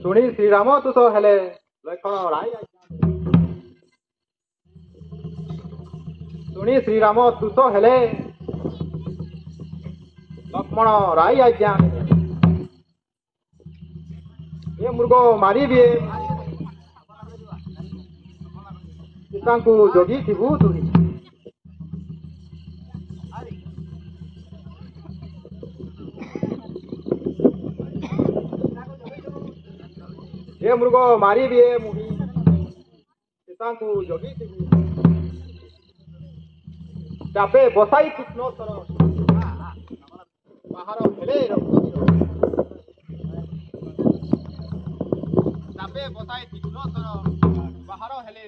ଶୁଣି ଶ୍ରୀରାମ ତୁତ ହେଲେ ଲକ୍ଷ୍ମଣ ରାୟ ଶୁଣି ଶ୍ରୀରାମ ତୁତ ହେଲେ ଲକ୍ଷ୍ମଣ ରାୟ ଆଜ୍ଞା ଏ ମୃଗ ମାରିବି ସୀତାଙ୍କୁ ଜଗିଥିବୁ ତୁହି ଏ ମୃଗ ମାରିବି ମୁହିଁ ସୀତାଙ୍କୁ ଜଗିଥିବୁ ଚାପେ ବସାଇ କୃଷ୍ଣ ସର ବାହାର ହେଲେ ଚାପେ ବସାଇ କୃଷ୍ଣ ସର ବାହାର ହେଲେ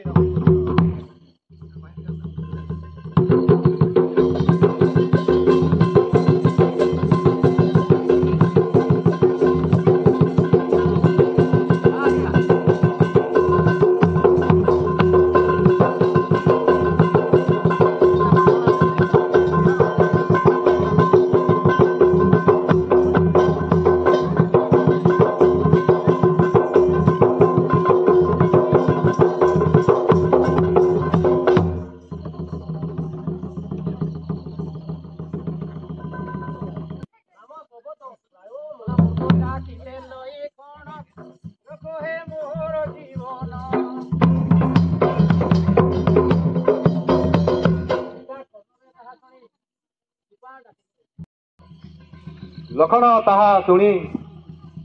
ଲକ୍ଷ୍ମଣ ତାହା ଶୁଣି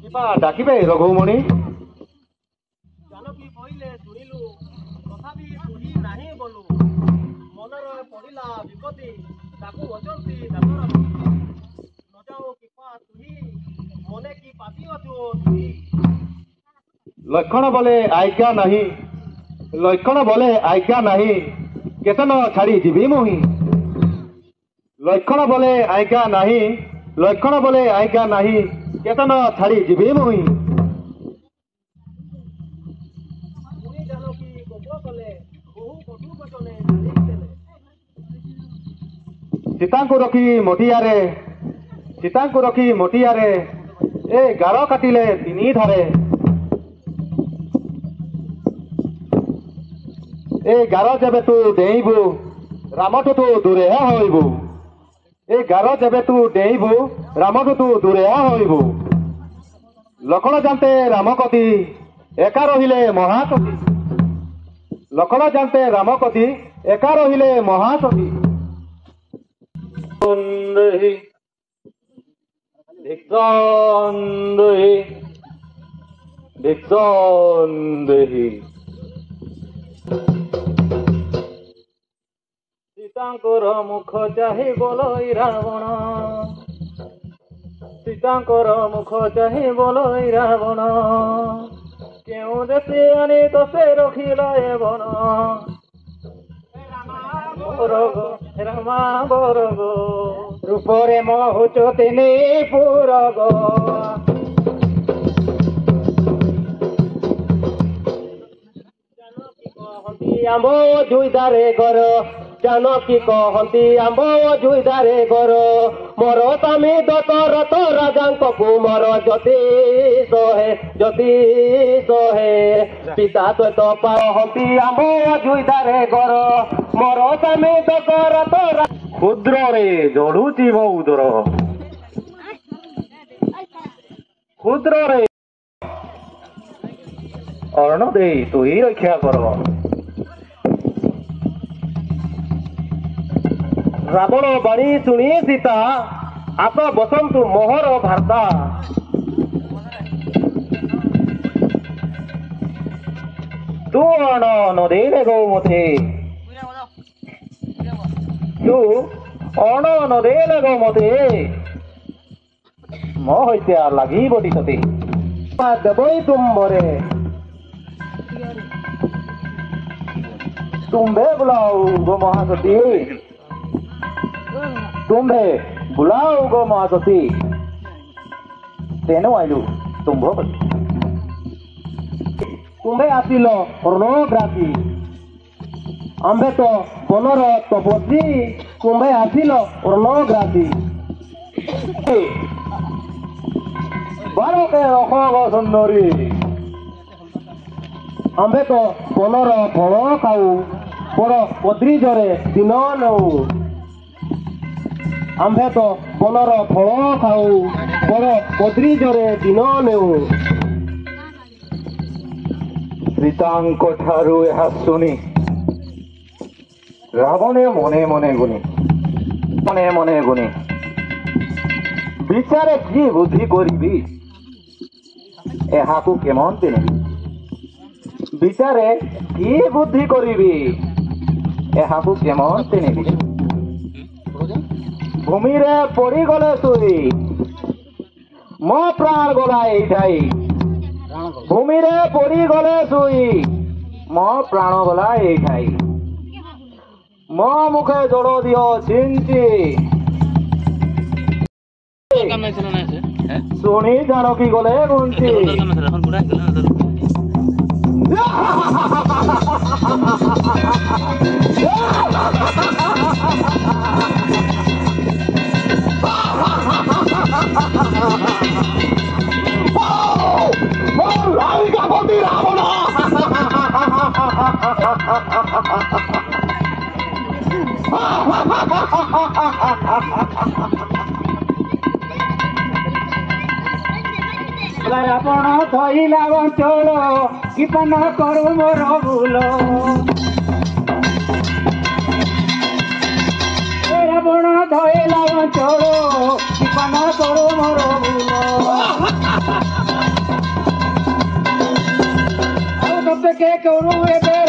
କିବା ଡାକିବେ ରଘୁମଣି ଜାନକୀ କହିଲେ ଶୁଣିଲୁ ତଥାପି ଶୁଣି ନାହିଁ ବୋଲୁ ମନରେ ପଡ଼ିଲା ବିପତ୍ତି ତାକୁ ଅଛନ୍ତି ଡାକ୍ତର ନ ଯାଉ କିପା ତୁହି ମନେ କି ପାପି ଅଛୁ ତୁହି ଲକ୍ଷ୍ମଣ ବୋଲେ ଆଜ୍ଞା ନାହିଁ ଲକ୍ଷ୍ମଣ ବୋଲେ ଆଜ୍ଞା ନାହିଁ କେତନ ଛାଡ଼ି ଯିବି ମୁହିଁ ଲକ୍ଷ୍ମଣ ବୋଲେ ଆଜ୍ଞା ନାହିଁ ଲକ୍ଷ୍ମଣ ବୋଲେ ଆଜ୍ଞା ନାହିଁ କେତନ ଛାଡ଼ି ଯିବି ମୁହିଁ ପୁଣି ଜାନକୀ କୋପ କଲେ ବହୁ କଟୁ ବଚନେ ଜାଣିଦେଲେ ସୀତାଙ୍କୁ ରଖି ମୋଟିଆରେ ଏ ଗାର କାଟିଲେ ତିନି ଧାରେ ଏ ଗାର ଯେବେ ତୁ ଡେଇଁବୁ ରାମଠୁ ତୁ ଦୂରେଆ ହୋଇବୁ ଏ ଗାର ଯେବେ ତୁ ଡେଇଁବୁ ରାମଠୁ ତୁ ଦୂରେଆ ହୋଇବୁ ଲକ୍ଷ୍ମଣ ଜାନ୍ତେ ରାମକତି ଏକା ରହିଲେ ମହାସତୀ ଲକ୍ଷ୍ମଣ ଜାନ୍ତେ ରାମକତି ଏକା ରହିଲେ ମହାସତୀ ସୀତାଙ୍କର ମୁଖ ଚାହିଁ ବୋଲଇ ରାବଣ ସୀତାଙ୍କର ମୁଖ ଚାହିଁ ବୋଲଇ ରାବଣ କେଉଁ ଦେଶେ ଆଣି ଦୋଷେ ରଖିଲା ଏ ବନ ରାମା ବରଗ ରୂପରେ ମହୁଚ ତିନି ପୁରଗ ଜାନକୀ କହନ୍ତି ଆମ୍ବ ଜୁଇଦାରେ ଘର ଜାନକୀ କହନ୍ତି ଆମ୍ବ ଜୁଇଦାରେ ଘର ମୋର ସ୍ୱାମୀ ଦଶରଥ ରାଜାଙ୍କ କୁମର ଜ୍ୟୋତି ସହେ ପିତା ସହିତ କହନ୍ତି ଆମ୍ବ ଜୁଇଦାରେ ଘର ମୋର ସ୍ୱାମୀ ଦଶରଥ କ୍ଷୁଦ୍ରରେ ଜଳୁଛି ମୋ ଉଦର କ୍ଷୁଦ୍ରରେ ଅରଣ ଦେଇ ତୁ ହିଁ ରକ୍ଷା କର ରାବଣ ବାଣୀ ଶୁଣି ସୀତା ଆସ ବସନ୍ତୁ ମୋହର ଭାର୍ତା ତୁ ଅଣ ନଦେଇଲେ ଗୌମତେ ତୁ ଅଣ ନଦେଇଲେ ଗୌମତେ ମୋ ହଇତ୍ୟା ଲାଗି ବଟିସତେ ଦେବଇ ତୁମ୍ଭରେ ତୁମ୍ଭେ ବୁଲାଉ ଗো ମହାସତୀ तुम्भे बुलाओ गो महासती तेनु आइलु तुम्भ तुम्भे आसिल रणग्रासी आंबे तो बनर तपस्वी तुम्भे आसिल रणग्रासी बारके अखग सुंदरी आंबे तो बनर फल खाऊ पर पद्रिजरे दिन नऊ आंबे तो बनर फल खाऊ पर पद्रिजरे दिन नेऊ सीतांक ठारू यह सुनी रावणे मने मने गुनी विचारे की बुद्धि करिबी एहाकू केमन दिने विचारे की बुद्धि करिबी एहाकू केमन दिने भूमि रे पड़ी गले सुई मो प्राण गला एठाई भूमि रे पड़ी गले सुई मो प्राण गला एठाई मो मुखे जोड़ो दियो चिंची सुनी जानकी गले गुंची रावण धइला बंचल किपन करू मोर भूल रावण धइला बंचल किपन करू मोर भूल के करू ए